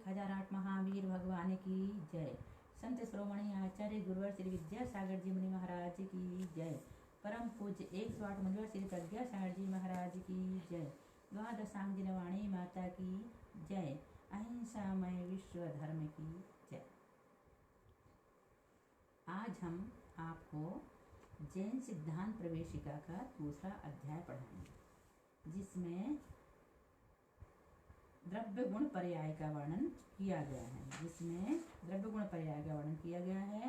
1008 महावीर भगवान की जय। संत श्रोमणी आचार्य गुरुवर श्री विद्यासागर जी मुनि महाराज की जय। परम पूज्य 108 मुनिवर श्री प्रज्ञासागर जी महाराज की जय। द्वादशांग जिनवाणी माता की जय। अहिंसामय विश्व धर्म की जय। आज हम आपको जैन सिद्धांत प्रवेशिका का दूसरा अध्याय पढ़ाएंगे, जिसमें द्रव्य गुण पर्याय का वर्णन किया गया है।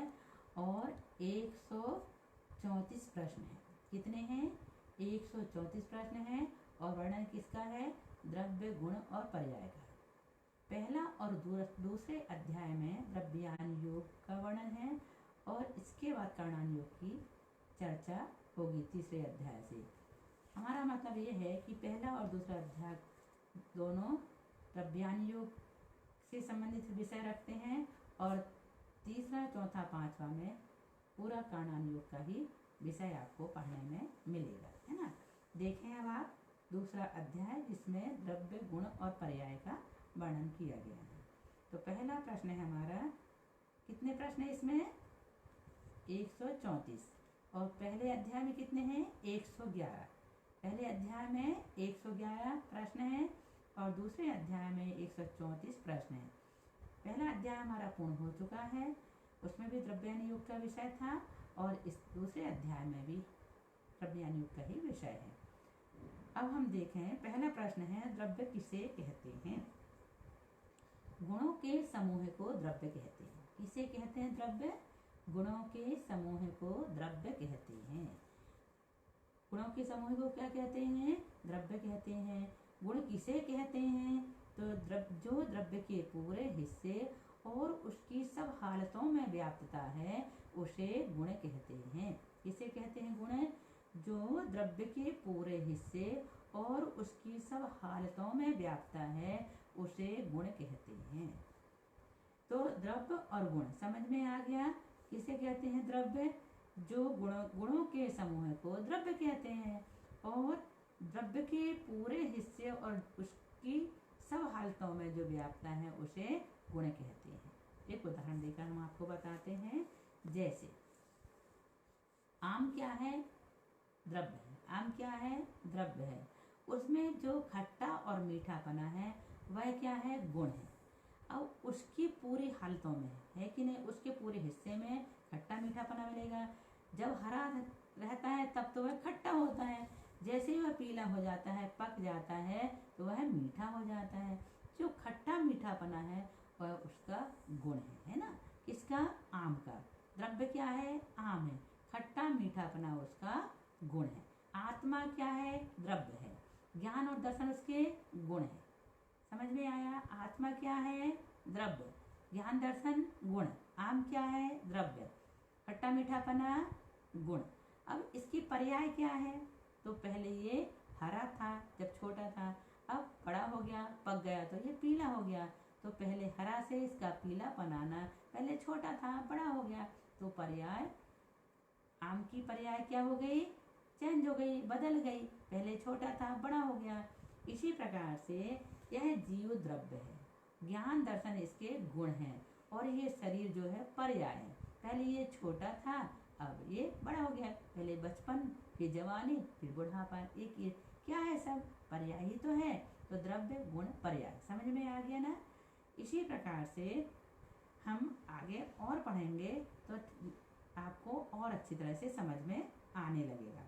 और 134 प्रश्न है। कितने हैं? 134 प्रश्न है। और वर्णन किसका है? द्रव्य गुण और पर्याय का। पहला और दूसरे अध्याय में द्रव्यान योग का वर्णन है और इसके बाद कर्णान योग की चर्चा होगी तीसरे अध्याय से। हमारा मतलब ये है कि पहला और दूसरा अध्याय दोनों द्रव्यान योग से संबंधित विषय रखते हैं और तीसरा, चौथा, पांचवा में पूरा कर्णान योग का ही विषय आपको पढ़ने में मिलेगा, है ना। देखें अब आप दूसरा अध्याय, जिसमें द्रव्य गुण और पर्याय का वर्णन किया गया है। तो पहला प्रश्न है हमारा, कितने प्रश्न है इसमें? 134। और पहले अध्याय में कितने हैं? 111। पहले अध्याय में 111 प्रश्न है और दूसरे अध्याय में 134 प्रश्न है। पहला अध्याय हमारा पूर्ण हो चुका है, उसमें भी द्रव्यान योग का विषय था और इस दूसरे अध्याय में भी द्रव्यान योग का ही विषय है। अब हम देखें, पहला प्रश्न है, द्रव्य किसे कहते हैं? गुणों के समूह को द्रव्य कहते हैं। किसे कहते हैं द्रव्य? गुणों के समूह को द्रव्य कहते हैं। गुणों के समूह को क्या कहते हैं? द्रव्य कहते हैं। गुण किसे कहते हैं? तो जो द्रव्य के पूरे हिस्से और उसकी सब हालतों में व्याप्तता है, उसे गुण कहते हैं। किसे कहते हैं गुण? जो द्रव्य के पूरे हिस्से और उसकी सब हालतों में व्याप्तता है, उसे गुण कहते हैं। तो द्रव्य और गुण समझ में आ गया। किसे कहते हैं द्रव्य? जो गुणों के समूह को द्रव्य कहते हैं और द्रव्य के पूरे हिस्से और उसकी सब हालतों में जो व्याप्तता है, उसे गुण कहते हैं। एक उदाहरण देकर हम आपको बताते हैं। जैसे आम क्या है? द्रव्य है। आम क्या है? द्रव्य है। उसमें जो खट्टा और मीठापना है, वह क्या है? गुण है। अब उसकी पूरी हालतों में है कि नहीं, उसके पूरे हिस्से में खट्टा मीठापना मिलेगा। जब हरा रहता है तब तो वह खट्टा होता है, जैसे ही वह पीला हो जाता है, पक जाता है, तो वह मीठा हो जाता है। जो खट्टा मीठापना है वह उसका गुण है ना। किसका? आम का। द्रव्य क्या है? आम है। खट्टा मीठापना उसका गुण है। आत्मा क्या है? द्रव्य है। ज्ञान और दर्शन उसके गुण है। समझ में आया? आत्मा क्या है? द्रव्य। ज्ञान दर्शन गुण। आम क्या है? द्रव्य। खट्टा मीठापना गुण। अब इसकी पर्याय क्या है? तो पहले ये हरा था जब छोटा था, अब बड़ा हो गया, पक गया तो ये पीला हो गया। तो पहले हरा से इसका पीलापन आना, पहले छोटा था, बड़ा हो गया, तो पर्याय आम की पर्याय क्या हो गई? चेंज हो गई, बदल गई। पहले छोटा था, बड़ा हो गया। इसी प्रकार से यह जीव द्रव्य है, ज्ञान दर्शन इसके गुण हैं और ये शरीर जो है पर्याय है। पहले ये छोटा था, अब ये बड़ा हो गया। पहले बचपन, फिर जवानी, फिर बुढ़ापा। एक ये क्या है? सब पर्याय ही तो है। तो द्रव्य गुण पर्याय समझ में आ गया ना। इसी प्रकार से हम आगे और पढ़ेंगे तो आपको और अच्छी तरह से समझ में आने लगेगा।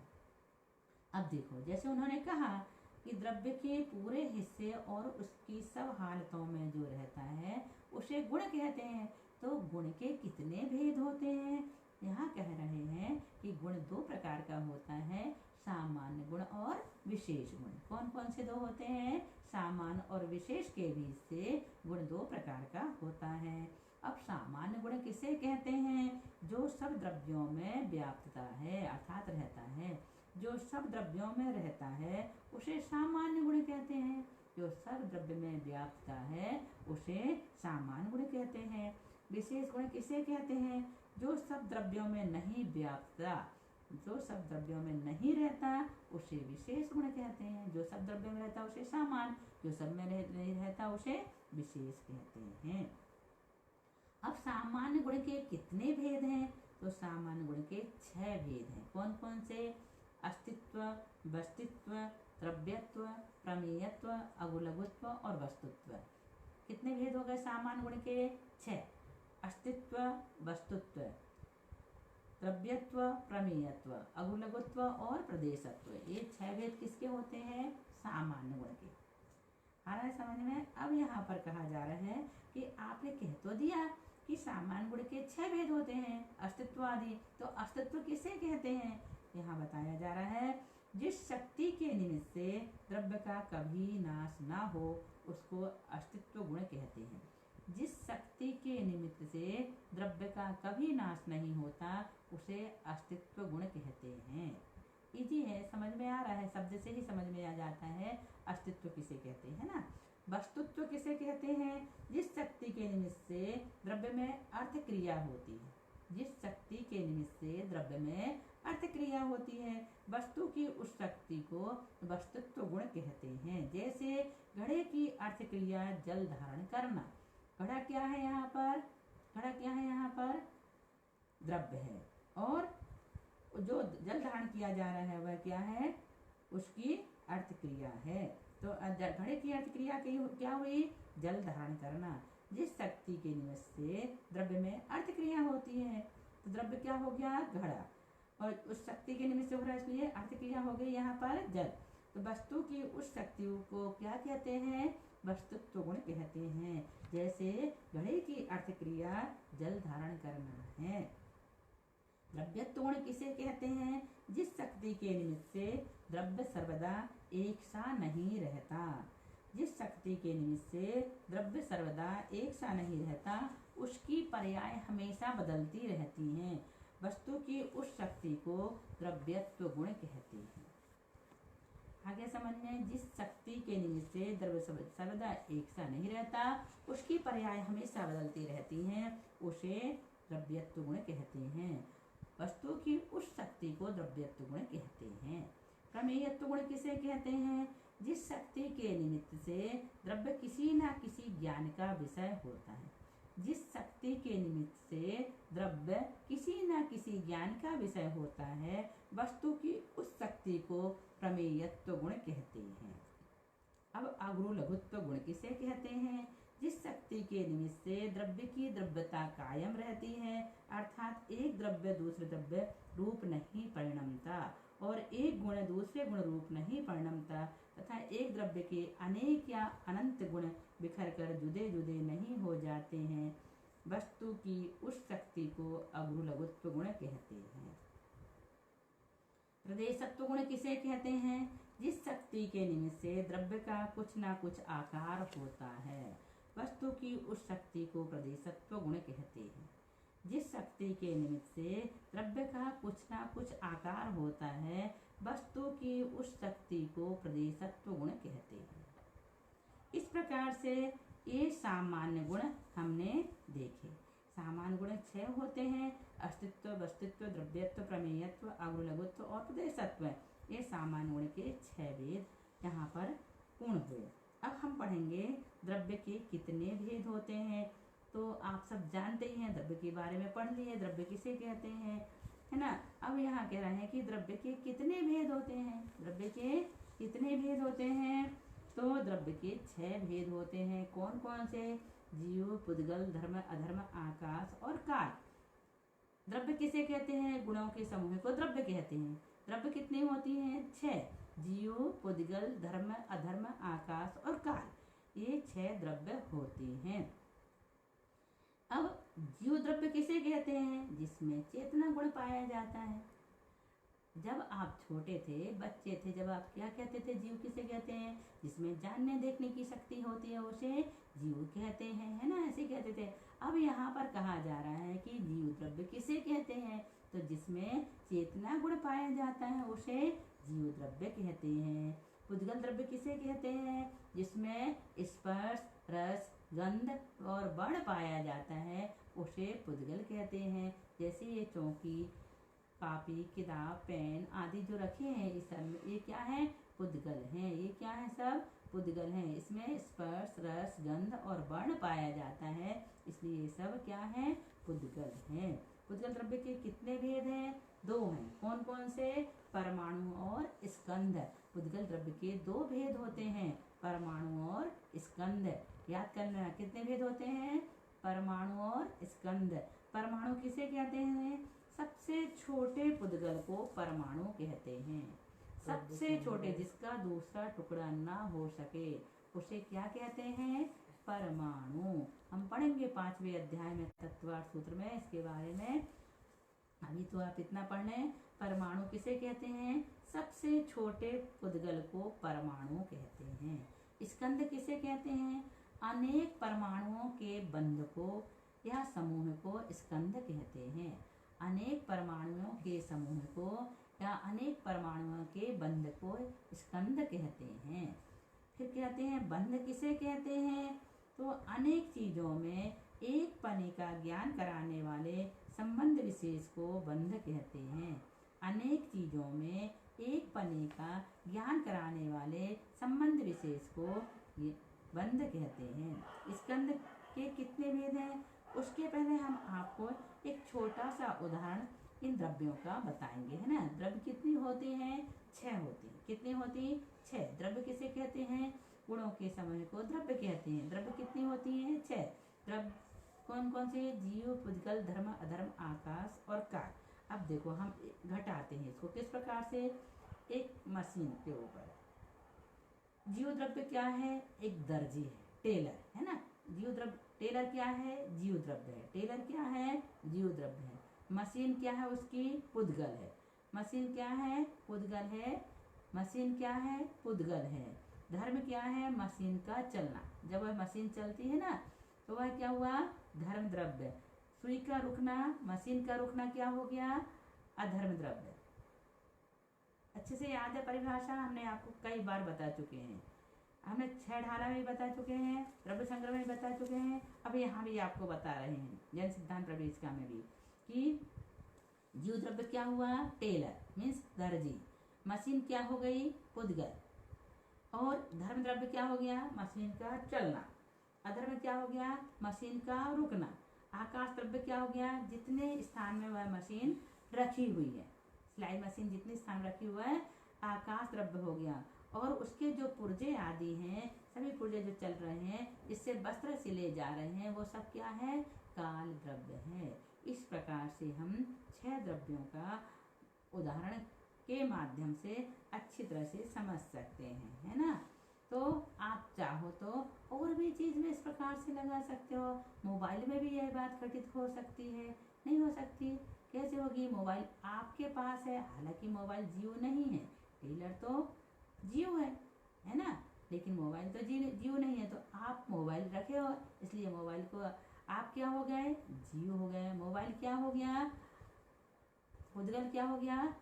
अब देखो, जैसे उन्होंने कहा कि द्रव्य के पूरे हिस्से और उसकी सब हालतों में जो रहता है, उसे गुण कहते हैं। तो गुण के कितने भेद होते हैं? यहाँ कह रहे हैं कि गुण दो प्रकार का होता है, सामान्य गुण और विशेष गुण। कौन कौन से दो होते हैं? सामान्य और विशेष के बीच से गुण दो प्रकार का होता है। अब सामान्य गुण किसे कहते हैं? जो सब द्रव्यों में व्याप्तता है, अर्थात रहता है। जो सब द्रव्यों में रहता है, उसे सामान्य गुण कहते हैं। जो सब द्रव्य में व्याप्तता है, उसे सामान्य गुण कहते हैं। विशेष गुण किसे कहते हैं? जो सब द्रव्यों में नहीं व्याप्तता जो सब द्रव्यों में नहीं रहता उसे विशेष गुण कहते हैं, जो सब द्रव्यों में रहता उसे सामान्य, जो सब में नहीं रहता उसे विशेष कहते हैं। अब सामान्य गुण के कितने भेद हैं? तो सामान्य गुण के 6 भेद हैं। कौन कौन से? अस्तित्व, वस्तित्व, द्रव्यत्व, प्रमेयत्व, अगुलघुत्व और वस्तुत्व। कितने भेद हो गए सामान्य गुण के? 6। अस्तित्व, वस्तुत्व, द्रव्यत्व, प्रमेयत्व, अगुलघुत्व और प्रदेशत्व। ये 6 भेद किसके होते हैं? सामान्य गुण के। आ रहा है समझ में? अब यहाँ पर कहा जा रहा है कि आपने कह तो दिया कि सामान्य गुण के 6 भेद होते हैं, अस्तित्व आदि, तो अस्तित्व किसे कहते हैं? यहाँ बताया जा रहा है जिस शक्ति के निमित्त से द्रव्य का कभी नाश ना हो उसको अस्तित्व गुण कहते हैं। जिस शक्ति के निमित्त से द्रव्य का कभी नाश नहीं होता उसे अस्तित्व गुण कहते हैं। इजी है, समझ में आ रहा है, शब्द से ही समझ में आ जाता है अस्तित्व किसे कहते हैं ना। वस्तुत्व किसे कहते हैं? जिस शक्ति के निमित्त से द्रव्य में अर्थ क्रिया होती है, जिस शक्ति के निमित्त से द्रव्य में अर्थ क्रिया होती है, वस्तु की उस शक्ति को वस्तुत्व गुण कहते हैं। जैसे घड़े की अर्थ क्रिया जल धारण करना। घड़ा क्या है यहाँ पर? घड़ा क्या है यहाँ पर? द्रव्य है, और जो जल धारण किया जा रहा है वह क्या है? उसकी अर्थ क्रिया है। तो घड़े की अर्थ क्रिया क्या हुई? जल धारण करना। जिस शक्ति के निमित्त से द्रव्य में अर्थ क्रिया होती है तो द्रव्य क्या हो गया? घड़ा, और उस शक्ति के निमित्त से हो रहा है इसलिए अर्थ क्रिया हो गई यहाँ पर जल। तो वस्तु की उस शक्ति को क्या कहते हैं? वस्तुत्व गुण कहते हैं। जैसे घड़े की अर्थ क्रिया जल धारण करना है। द्रव्यत्व गुण किसे कहते हैं? जिस शक्ति के निमित्त से द्रव्य सर्वदा एक सा नहीं रहता। जिस शक्ति के निमित्त से द्रव्य सर्वदा एक सा नहीं रहता उसकी पर्याय हमेशा बदलती रहती हैं। वस्तु की उस शक्ति को द्रव्यत्व गुण कहते हैं। आगे समझ में? जिस शक्ति के निमित्त से द्रव्य सर्वदा एक सा नहीं रहता उसकी पर्याय हमेशा बदलती रहती हैं, उसे द्रव्यत्व गुण कहते हैं। वस्तु की उस शक्ति को द्रव्यत्व गुण कहते हैं। प्रमेयत्व गुण किसे कहते हैं? जिस शक्ति के निमित्त से द्रव्य किसी न किसी ज्ञान का विषय होता है। जिस शक्ति के निमित्त से द्रव्य किसी न किसी ज्ञान का विषय होता है वस्तु की उस शक्ति को प्रमेयत्व गुण कहते हैं। अब अगुलघुत्व गुण किसे कहते हैं? जिस शक्ति के निमित्त से द्रव्य की द्रव्यता कायम रहती है, अर्थात एक द्रव्य दूसरे द्रव्य रूप नहीं परिणमता और एक गुण दूसरे गुण रूप नहीं परिणमता तथा एक द्रव्य के अनेक या अनंत गुण बिखर कर जुदे जुदे नहीं हो जाते हैं, वस्तु की उस शक्ति को अगुलघुत्व गुण कहते हैं। प्रदेशत्व गुण किसे कहते हैं? जिस शक्ति के निमित्त से द्रव्य का कुछ ना कुछ आकार होता है, वस्तु की उस शक्ति को प्रदेशत्व गुण कहते हैं। जिस शक्ति के निमित्त से द्रव्य का कुछ ना कुछ आकार होता है वस्तु की उस शक्ति को प्रदेशत्व गुण कहते हैं। इस प्रकार से ये सामान्य गुण हमने देखे। सामान्य गुण 6 होते हैं: अस्तित्व, वस्तुत्व, द्रव्यत्व, प्रमेयत्व, अगुलघुत्व और प्रदेशत्व। ये सामान्य गुण के 6 भेद यहाँ पर पूर्ण हुए। अब हम पढ़ेंगे द्रव्य के कितने भेद होते हैं। तो आप सब जानते ही हैं, द्रव्य के बारे में पढ़ लिए, द्रव्य किसे कहते हैं, है ना। अब यहाँ कह रहे हैं कि द्रव्य के कितने भेद होते हैं। द्रव्य के कितने भेद होते हैं? तो द्रव्य के 6 भेद होते हैं। कौन कौन से? जीव, पुद्गल, धर्म, अधर्म, आकाश और काल। द्रव्य किसे कहते हैं? गुणों के समूह को द्रव्य कहते हैं। द्रव्य कितनी होती हैं? 6। जीव, पुद्गल, धर्म, अधर्म, आकाश और काल, ये 6 द्रव्य होते हैं। अब जीव द्रव्य किसे कहते हैं? जिसमें चेतना गुण पाया जाता है। जब आप छोटे थे, बच्चे थे, जब आप क्या कहते थे? जीव किसे कहते हैं? जिसमें जानने देखने की शक्ति होती है उसे जीव कहते हैं, है ना, ऐसे कहते थे। अब यहाँ पर कहा जा रहा है कि जीव द्रव्य किसे कहते हैं? तो जिसमें चेतना गुण पाया जाता है उसे जीव द्रव्य कहते हैं। पुद्गल द्रव्य किसे कहते हैं? जिसमें स्पर्श, रस, गंध और वर्ण पाया जाता है उसे पुद्गल कहते हैं। जैसे ये चौकी, कॉपी, किताब, पेन आदि जो रखे हैं इस सब में, ये क्या है? पुद्गल हैं। ये क्या है? सब पुद्गल हैं। इसमें स्पर्श, रस, गंध और वर्ण पाया जाता है, इसलिए ये सब क्या है? पुद्गल हैं। पुद्गल द्रव्य के कितने भेद हैं? 2 हैं। कौन कौन से? परमाणु और स्कंध। पुद्गल द्रव्य के 2 भेद होते हैं, परमाणु और स्कंध। याद करना कितने भेद होते हैं? परमाणु और स्कंध। परमाणु किसे कहते हैं? सबसे छोटे पुद्गल को परमाणु कहते हैं। सबसे छोटे, जिसका दूसरा टुकड़ा ना हो सके, उसे क्या कहते हैं? परमाणु। हम पढ़ेंगे 5वें अध्याय में तत्वार्थ सूत्र में इसके बारे में। अभी तो आप इतना पढ़ लें। परमाणु किसे कहते हैं? सबसे छोटे पुद्गल को परमाणु कहते हैं। स्कंध किसे कहते हैं? अनेक परमाणुओं के बंध को या समूह को स्कंध कहते हैं। अनेक परमाणुओं के समूह को या अनेक परमाणुओं के बंध को स्कंध कहते हैं। फिर कहते हैं बंध किसे कहते हैं? तो अनेक चीजों में एक पने का ज्ञान कराने वाले संबंध विशेष को बंध कहते हैं। अनेक चीजों में एक पने का ज्ञान कराने वाले संबंध विशेष को बंध कहते हैं। स्कंध के कितने भेद हैं? उसके पहले हम आपको एक छोटा सा उदाहरण इन द्रव्यों का बताएंगे, है ना। द्रव्य कितनी होते हैं? 6 होते हैं। कितनी होती? 6। द्रव्य किसे कहते हैं? गुणों के समूह को द्रव्य कहते हैं। द्रव्य कितनी होती हैं? 6। द्रव्य कौन कौन से? जीव, पुद्गल, धर्म, अधर्म, आकाश और काल। अब देखो हम घटाते हैं इसको किस प्रकार से? एक मशीन के ऊपर जीव द्रव्य क्या है? एक दर्जी है, टेलर, है ना। जीव द्रव्य, टेलर क्या है? जीव द्रव्य है। टेलर क्या है? जीव द्रव्य है। मशीन क्या है उसकी? पुद्गल है। मशीन क्या है? पुद्गल है। मशीन क्या है? पुद्गल है। धर्म क्या है? मशीन का चलना। जब वह मशीन चलती है ना तो वह क्या हुआ? धर्म द्रव्य। सुई का रुकना, मशीन का रुकना क्या हो गया? अधर्म द्रव्य। अच्छे से याद है परिभाषा, हमने आपको कई बार बता चुके हैं। हमने 6 ढाला में बता चुके हैं, द्रव्य संग्रह में बता चुके हैं, अब यहाँ भी आपको बता रहे हैं जन सिद्धांत प्रवेशिका में भी कि जीव द्रव्य क्या हुआ? टेलर मीन्स दर्जी। मशीन क्या हो गई? पुद्गल। और धर्म द्रव्य क्या हो गया? मशीन का चलना। अधर्म क्या हो गया? मशीन का रुकना। आकाश द्रव्य क्या हो गया? जितने स्थान में वह मशीन रखी हुई है, सिलाई मशीन जितने स्थान रखी हुआ है, आकाश द्रव्य हो गया। और उसके जो पुर्जे आदि हैं, सभी पुर्जे जो चल रहे हैं, इससे वस्त्र सिले जा रहे हैं, वो सब क्या है? काल द्रव्य है। इस प्रकार से हम 6 द्रव्यों का उदाहरण के माध्यम से अच्छी तरह से समझ सकते हैं, है ना। तो आप चाहो तो और भी चीज में इस प्रकार से लगा सकते हो। मोबाइल में भी यह बात घटित हो सकती है? नहीं हो सकती। कैसे होगी? मोबाइल आपके पास है, हालांकि मोबाइल जीव नहीं है, टेलर तो जीव है ना, लेकिन मोबाइल तो जीव नहीं है। तो आप मोबाइल रखे हो, इसलिए मोबाइल को आप क्या हो गए? जीव हो गए। मोबाइल क्या हो गया? पुद्गल क्या हो गया?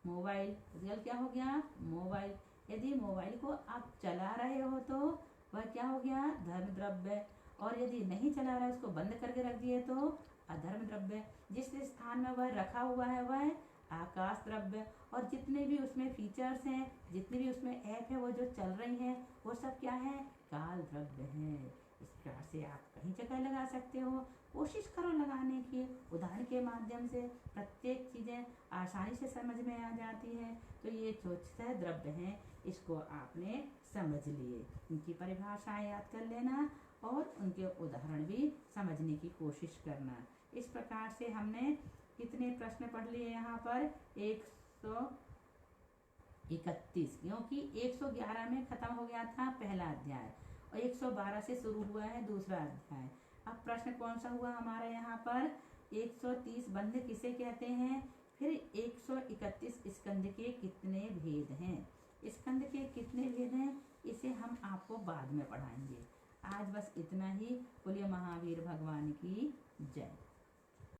मोबाइल। पुद्गल क्या हो गया? मोबाइल। यदि मोबाइल को आप चला रहे हो तो वह क्या हो गया? धर्म द्रव्य। और यदि नहीं चला रहा है, उसको बंद करके रख दिए तो अधर्म द्रव्य। जिस स्थान में वह रखा हुआ है वह आकाश द्रव्य। और जितने भी उसमें फीचर्स हैं, जितने भी उसमें ऐप है वो जो चल रही हैं, वो सब क्या है? काल द्रव्य है। इस प्रकार से आप कहीं जगह लगा सकते हो। कोशिश करो लगाने की, उदाहरण के माध्यम से प्रत्येक चीजें आसानी से समझ में आ जाती है। तो ये जो 6 द्रव्य हैं, इसको आपने समझ लिए। इनकी परिभाषाएं याद कर लेना और उनके उदाहरण भी समझने की कोशिश करना। इस प्रकार से हमने कितने प्रश्न पढ़ लिए यहाँ पर? 131, क्योंकि 111 में खत्म हो गया था पहला अध्याय और 112 से शुरू हुआ है दूसरा अध्याय। अब प्रश्न कौन सा हुआ हमारा यहाँ पर? 130 बंध किसे कहते हैं? फिर 131 स्कंद के कितने भेद हैं? स्कंद के कितने भेद हैं, इसे हम आपको बाद में पढ़ाएंगे। आज बस इतना ही। बोलिए महावीर भगवान की जय।